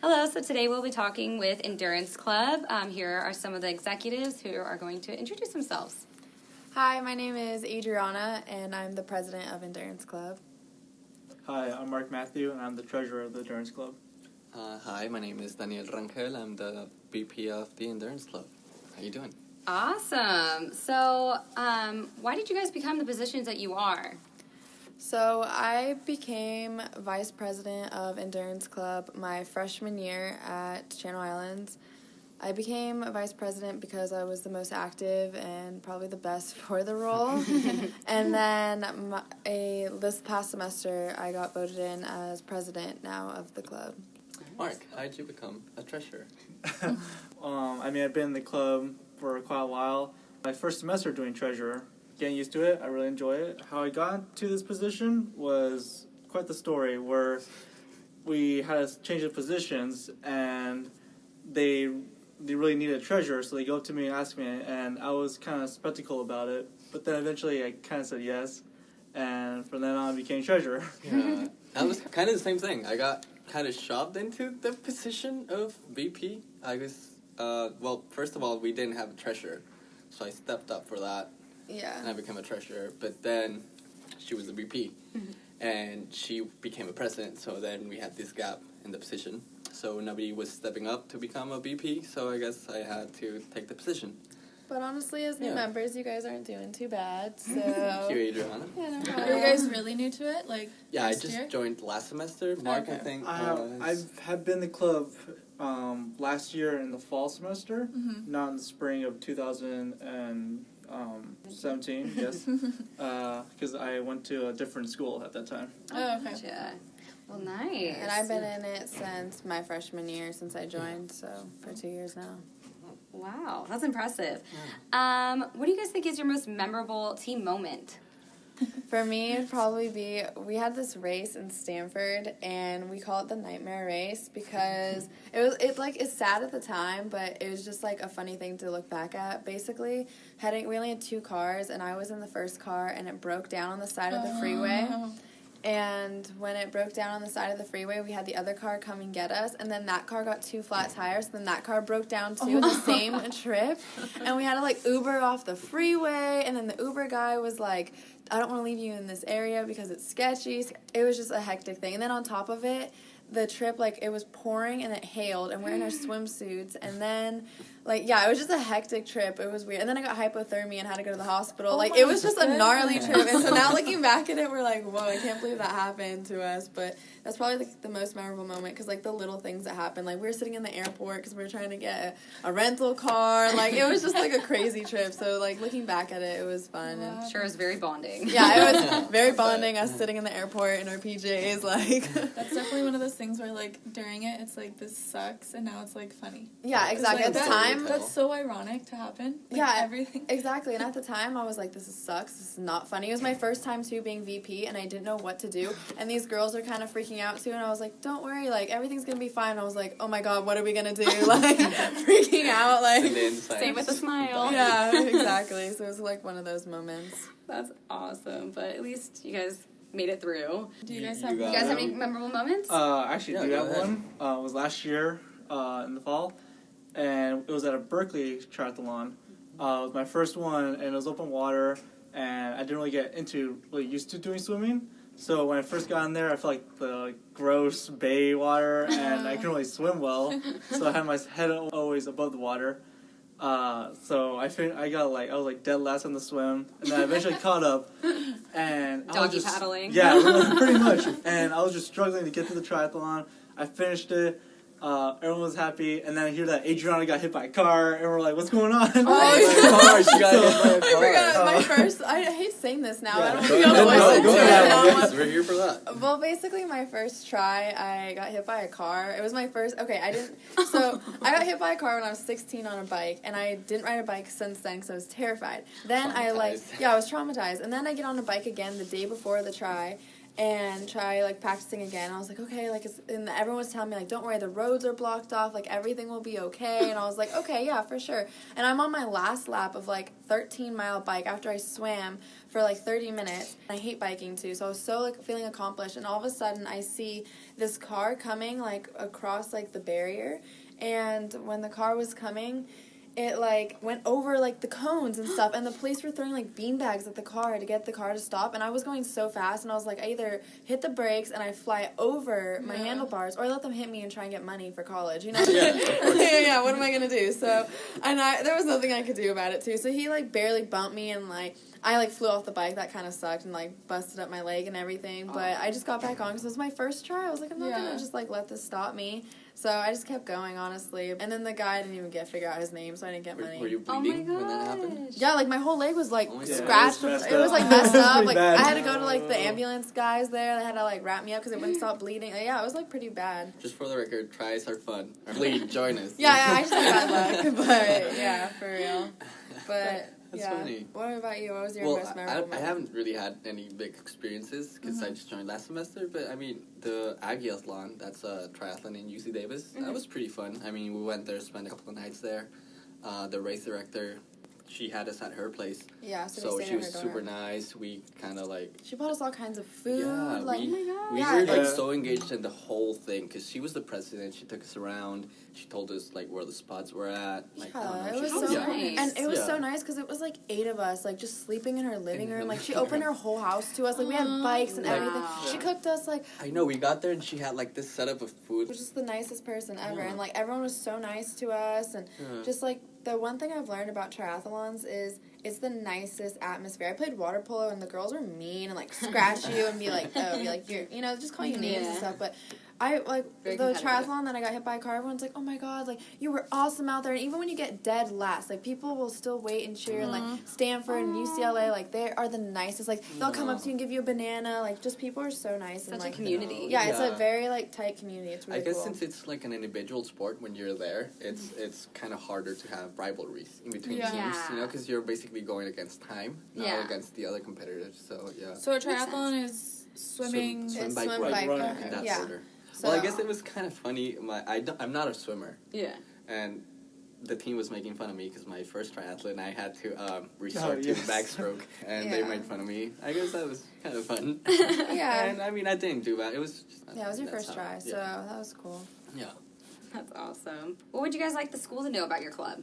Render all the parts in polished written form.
Hello, so today we'll be talking with Endurance Club. Here are some of the executives who are going to introduce themselves. Hi, my name is Adriana, and I'm the president of Endurance Club. Hi, I'm Mark Matthew, and I'm the treasurer of the Endurance Club. Hi, my name is Daniel Rangel. I'm the VP of the Endurance Club. How you doing? Awesome. So, why did you guys become the positions that you are? So I became vice president of Endurance Club my freshman year at Channel Islands. I became vice president because I was the most active and probably the best for the role. And then this past semester, I got voted in as president now of the club. Mark, how did you become a treasurer? I've been in the club for quite a while. My first semester doing treasurer, getting used to it, I really enjoy it. How I got to this position was quite the story, where we had to change the positions, and they really needed a treasurer, so they go up to me and ask me, and I was kind of skeptical about it. But then eventually I kind of said yes, and from then on I became treasurer. Yeah, that was kind of the same thing. I got kind of shoved into the position of VP. I was, first of all, we didn't have a treasurer, so I stepped up for that. Yeah. And I became a treasurer, but then she was a VP, and she became a president, so then we had this gap in the position. So nobody was stepping up to become a VP, so I guess I had to take the position. But honestly, as new members, you guys aren't doing too bad, so... Thank you, Adriana. Yeah, no Are problem. you guys really new to it? I first just year? joined last semester. Mark, Okay. I think, I have been in the club last year in the fall semester, not in the spring of 2017, yes, because I went to a different school at that time. Oh, okay. Gotcha. Well, nice. And I've been in it since my freshman year, since I joined, so for 2 years now. Wow, that's impressive. What do you guys think is your most memorable team moment? For me, it'd probably be, we had this race in Stanford, and we call it the Nightmare Race because it's sad at the time, but it was just like a funny thing to look back at. Basically, we only had 2 cars, and I was in the first car, and it broke down on the side of the freeway. And when it broke down on the side of the freeway, we had the other car come and get us, and then that car got 2 flat tires, then that car broke down too, the same trip, and we had to Uber off the freeway, and then the Uber guy was like, I don't want to leave you in this area because it's sketchy. It was just a hectic thing. And then on top of it, the trip, it was pouring and it hailed, and we're in our swimsuits, and then, it was just a hectic trip. It was weird. And then I got hypothermia and had to go to the hospital. It was just a gnarly trip, and so now looking back at it, we're like, whoa, I can't believe that happened to us, but that's probably, the most memorable moment, because, the little things that happened, we were sitting in the airport because we were trying to get a rental car, it was just, a crazy trip, so, looking back at it, it was fun. And sure, it was very bonding. Yeah, it was very bonding, us sitting in the airport in our PJs, That's definitely one of those things where, during it, it's this sucks, and now it's, funny. Yeah, exactly. At the time... That's so ironic to happen. Everything. Exactly, and at the time, I was like, this sucks, this is not funny. It was my first time, too, being VP, and I didn't know what to do, and these girls are kind of freaking out, too, and I was like, don't worry, everything's gonna be fine. I was like, oh my god, what are we gonna do? Freaking out, Stay with a smile. Yeah, exactly. So it was, one of those moments. That's awesome, but at least you guys made it through. Do you guys have any memorable moments? Actually, do have one. It was last year in the fall, and it was at a Berkeley triathlon. It was my first one, and it was open water, and I didn't really get used to doing swimming. So when I first got in there, I felt like the gross bay water, and I couldn't really swim well. So I had my head always above the water. So I was dead last on the swim, and then I eventually caught up, and I was just paddling. Yeah, pretty much. And I was just struggling to get to the triathlon. I finished it. Everyone was happy, and then I hear that Adriana got hit by a car, and we're like, what's going on? She got hit by a car. I forgot my first... I hate saying this now. I don't Go know ahead. what We're here for that. Well, basically, my first try, I got hit by a car. It was my first... Okay, So, I got hit by a car when I was 16 on a bike, and I didn't ride a bike since then because I was terrified. Then I was traumatized. And then I get on a bike again the day before the try, and try, like, practicing again. I was like, okay, like, and everyone was telling me, like, don't worry, the roads are blocked off, like, everything will be okay, and I was like, okay, yeah, for sure. And I'm on my last lap of, like, 13-mile bike after I swam for, like, 30 minutes. I hate biking, too, so I was so, like, feeling accomplished, and all of a sudden, I see this car coming, like, across, like, the barrier, and when the car was coming, it, like, went over, like, the cones and stuff, and the police were throwing, like, beanbags at the car to get the car to stop, and I was going so fast, and I was like, I either hit the brakes and I fly over my handlebars, or I let them hit me and try and get money for college, you know? Yeah, what am I gonna do? So, and there was nothing I could do about it, too, so he, like, barely bumped me, and, like, I, like, flew off the bike. That kind of sucked and, like, busted up my leg and everything, but I just got back on because it was my first try. I was like, I'm not gonna just, like, let this stop me. So I just kept going, honestly. And then the guy didn't even figure out his name, so I didn't get money. Were you bleeding when that happened? Yeah, like, my whole leg was, like, Yeah, scratched. it It was, like, messed up. Like, bad. I had to go to, like, the ambulance guys there. They had to, like, wrap me up because it wouldn't stop bleeding. Yeah, it was, like, pretty bad. Just for the record, tries are fun. Please join us. Yeah, I just had bad luck, but, yeah, for real. But... That's yeah. funny. What about you? What was your Well, most memorable I moment? haven't really had any big experiences because I just joined last semester. But I mean, the Agiathlon, that's a triathlon in UC Davis. That was pretty fun. I mean, we went there, spent a couple of nights there. The race director, she had us at her place. Yeah, so So we stayed she at was her super dorm. nice. We kind of like... She bought us all kinds of food. Yeah, like, we Yeah, were like yeah. so engaged in the whole thing because she was the president. She took us around. She told us like where the spots were at. Like, I don't yeah, know, it was she- so yeah. nice. And it was Yeah. so nice because it was like 8 of us, like just sleeping in her living room. Like she living opened her whole house to us. Like we had bikes and Like- everything. Wow. She cooked us like I know, we got there and she had like this setup of food. she was just the nicest person ever. Yeah. And like everyone was so nice to us. And Yeah. just like the one thing I've learned about triathlons is it's the nicest atmosphere. I played water polo and the girls were mean and like scratch you and be like, oh, be like, you're, you know, just call you names and Yeah. stuff. But I like Very the competitive. triathlon that I got hit by a car. Everyone's like, oh my god, like you were awesome out there. And even when you get dead last, like people will still wait and cheer. And like Stanford and UCLA, like they are the nicest. Like they'll come up to you and give you a banana. Like just people are so nice. Such and a like community. yeah, it's a Yeah. very like tight community. It's really I guess cool. since it's like an individual sport, when you're there, it's kind of harder to have rivalries in between Yeah. teams, you know, Yeah. because you're basically going against time, not Yeah. against the other competitors. So yeah. So a triathlon is swimming. Swim, It's bike, swim, run, bike, run. in that yeah. order. So, Well, I guess it was kind of funny. I'm not a swimmer, Yeah. and the team was making fun of me because my first triathlon I had to resort to yes. backstroke, and they Yeah. made fun of me. I guess that was kind of fun. yeah. And I mean, I didn't do bad. It was just, Yeah, it was your that's first how- try, so yeah. that was cool. Yeah. That's awesome. What would you guys like the school to know about your club?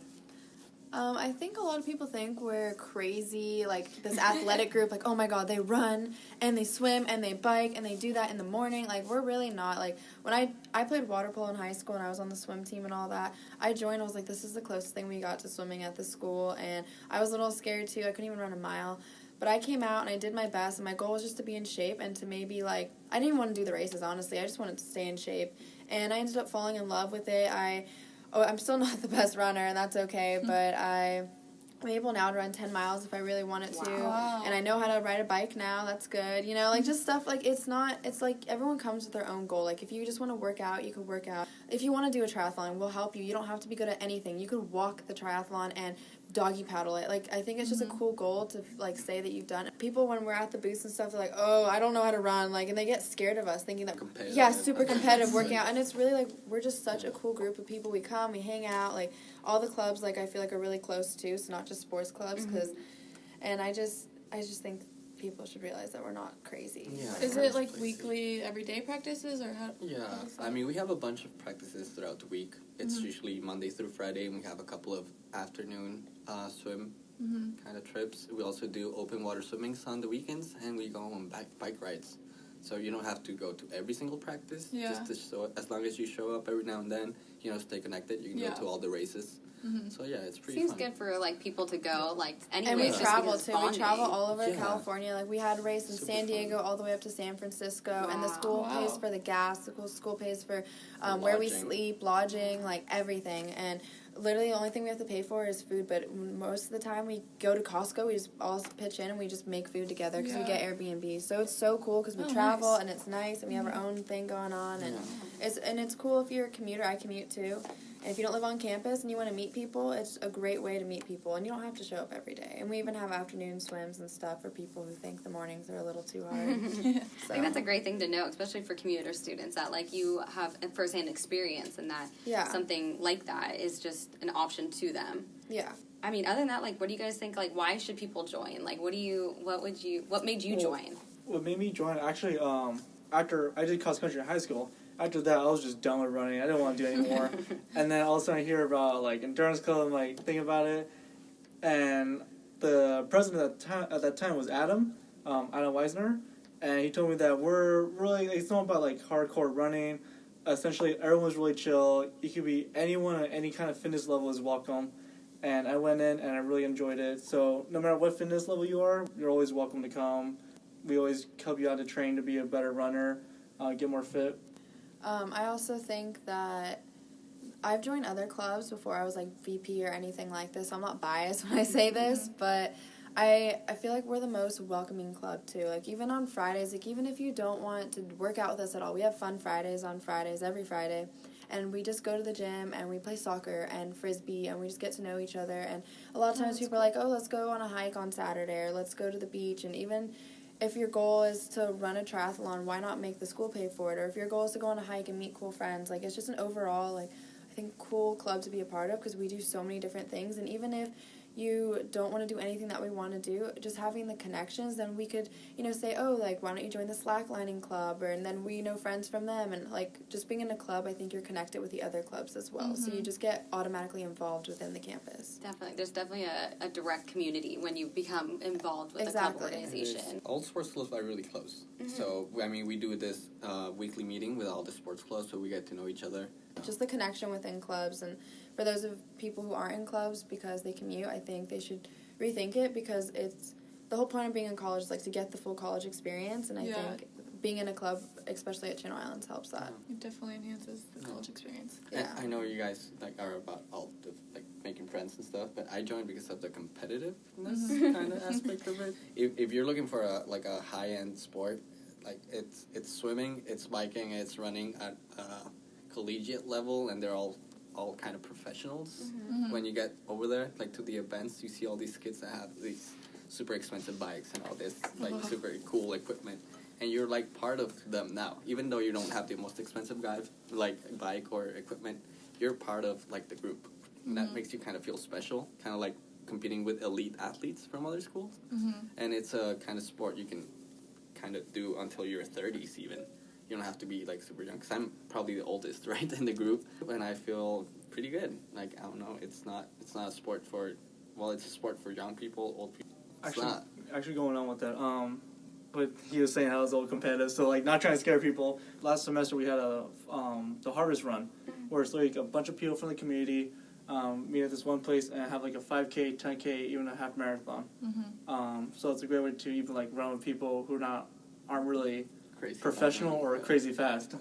I think a lot of people think we're crazy, like this athletic group, like, oh my god, they run and they swim and they bike and they do that in the morning. Like, we're really not. Like, when I played water polo in high school and I was on the swim team and all that, I joined, I was like, this is the closest thing we got to swimming at the school, and I was a little scared too. I couldn't even run a mile. But I came out and I did my best, and my goal was just to be in shape and to maybe, like, I didn't want to do the races, honestly. I just wanted to stay in shape. And I ended up falling in love with it. I'm still not the best runner, and that's okay, but I'm able now to run 10 miles if I really wanted to. Wow. And I know how to ride a bike now. That's good. You know, like, just stuff, like, it's like everyone comes with their own goal. Like, if you just want to work out, you can work out. If you want to do a triathlon, we'll help you. You don't have to be good at anything. You could walk the triathlon and doggy paddle it. Like, I think it's just a cool goal to, like, say that you've done it. People, when we're at the booths and stuff, they're like, oh, I don't know how to run. Like, and they get scared of us thinking that, Competitive. yeah, super competitive working out. And it's really, like, we're just such a cool group of people. We come, we hang out, like, all the clubs, like, I feel like are really close too, so not just sports clubs, and I just think people should realize that we're not crazy. Yeah. Is it like weekly, everyday practices, or how? Yeah, how is that? I mean, we have a bunch of practices throughout the week. It's usually Monday through Friday, and we have a couple of afternoon swim kind of trips. We also do open water swimmings on the weekends, and we go on bike rides. So you don't have to go to every single practice. Yeah. Just to show, as long as you show up every now and then, you know, stay connected. You can Yeah. go to all the races. So yeah, it's pretty Seems fun. good for like people to go like anywhere. And we just travel because too. it's We bonding. travel all over Yeah. California. Like, we had a race in Super San fun. Diego all the way up to San Francisco, and the Wow. school Wow. pays for the gas. The school pays for where we lodging. sleep, lodging, like everything. And literally, the only thing we have to pay for is food. But most of the time, we go to Costco. We just all pitch in and we just make food together because we Yeah. get Airbnb. So it's so cool because we Oh, travel nice. and it's nice and we have our own thing going on, and Yeah. it's cool if you're a commuter. I commute too. And if you don't live on campus and you want to meet people, it's a great way to meet people, and you don't have to show up every day. And we even have afternoon swims and stuff for people who think the mornings are a little too hard. I think that's a great thing to know, especially for commuter students, that like you have a firsthand experience and that something like that is just an option to them. Yeah. I mean, other than that, like, what do you guys think? Like, why should people join? Like, what made you join? What made me join, actually, after I did cross country in high school, after that, I was just done with running. I didn't want to do it anymore. And then all of a sudden I hear about, like, endurance club, and, like, think about it. And the president at that time was Adam Weisner. And he told me that we're really, it's not about, like, hardcore running. Essentially, everyone's really chill. You could be anyone at any kind of fitness level is welcome. And I went in, and I really enjoyed it. So no matter what fitness level you are, you're always welcome to come. We always help you out to train to be a better runner, get more fit. I also think that I've joined other clubs before I was, like, VP or anything like this. So I'm not biased when I say this, but I feel like we're the most welcoming club, too. Like, even on Fridays, like, even if you don't want to work out with us at all, we have fun Fridays on Fridays, every Friday. And we just go to the gym, and we play soccer and Frisbee, and we just get to know each other. And a lot of times people are like, oh, let's go on a hike on Saturday, or let's go to the beach. And even if your goal is to run a triathlon, why not make the school pay for it? Or if your goal is to go on a hike and meet cool friends, like, it's just an overall, like, I think cool club to be a part of, because we do so many different things. And even if you don't want to do anything that we want to do, just having the connections, then we could, say, oh, like, why don't you join the slacklining club? And then we know friends from them. And, like, just being in a club, I think you're connected with the other clubs as well. So you just get automatically involved within the campus. Definitely. There's definitely a direct community when you become involved with the club organization. All sports clubs are really close. So, I mean, we do this weekly meeting with all the sports clubs, so we get to know each other. Just the connection within clubs. And for those of people who aren't in clubs because they commute, I think they should rethink it, because it's the whole point of being in college is, like, to get the full college experience. And I think being in a club, especially at Channel Islands, helps that. It definitely enhances the college experience. Yeah. I know you guys, like, are about all the, like, making friends and stuff, but I joined because of the competitiveness kind of aspect of it. If you're looking for a high-end sport, like, it's swimming, it's biking, it's running at collegiate level, and they're all kind of professionals. When you get over there, like, to the events, you see all these kids that have these super expensive bikes and all this, like, super cool equipment, and you're, like, part of them now. Even though you don't have the most expensive bike or equipment, you're part of, like, the group. And that makes you kind of feel special, kind of like competing with elite athletes from other schools. And it's a kind of sport you can kind of do until your 30s even. You don't have to be, like, super young, because I'm probably the oldest, right, in the group, and I feel pretty good. Like, I don't know, it's not a sport for, well, it's a sport for young people, old people. Actually going on with that, but he was saying how it was all competitive, so, like, not trying to scare people. Last semester we had the Harvest Run, where it's, like, a bunch of people from the community meet at this one place and have, like, a 5K, 10K, even a half marathon. So it's a great way to even, like, run with people who aren't really crazy professional or crazy fast.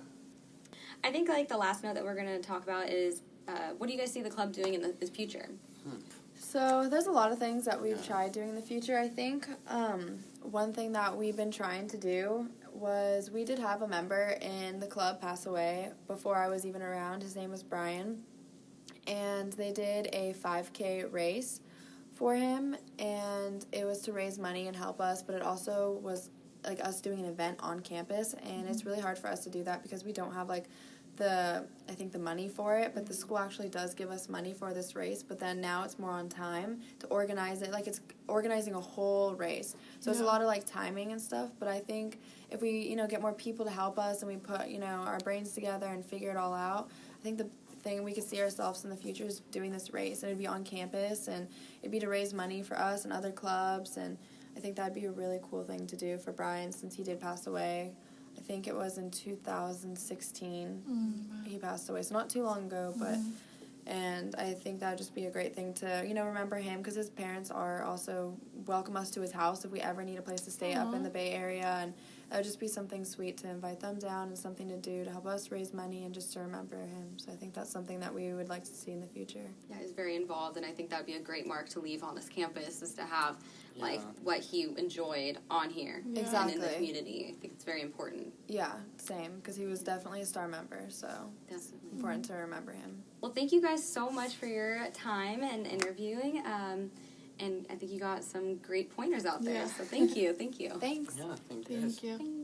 I think, like, the last note that we're going to talk about is what do you guys see the club doing in the future? So there's a lot of things that we've tried doing in the future, I think. One thing that we've been trying to do was we did have a member in the club pass away before I was even around. His name was Brian. And they did a 5K race for him, and it was to raise money and help us, but it also was, like, us doing an event on campus, and it's really hard for us to do that because we don't have, like, the money for it, but the school actually does give us money for this race, but then now it's more on time to organize it. Like, it's organizing a whole race, so it's a lot of, like, timing and stuff, but I think if we, get more people to help us and we put, our brains together and figure it all out, I think the thing we could see ourselves in the future is doing this race, and it'd be on campus, and it'd be to raise money for us and other clubs, and I think that'd be a really cool thing to do for Brian since he did pass away. I think it was in 2016 he passed away, so not too long ago, but and I think that would just be a great thing to, remember him, because his parents are also welcome us to his house if we ever need a place to stay up in the Bay Area, and that would just be something sweet to invite them down and something to do to help us raise money and just to remember him. So I think that's something that we would like to see in the future. Yeah, he's very involved, and I think that would be a great mark to leave on this campus, is to have like what he enjoyed on here Exactly. and in the community. I think it's very important. Yeah, same, because he was definitely a star member, so Definitely. important to remember him. Well, thank you guys so much for your time and interviewing. And I think you got some great pointers out there. Yeah. So thank you. Thank you. Thanks. Yeah, thank you. Thank you.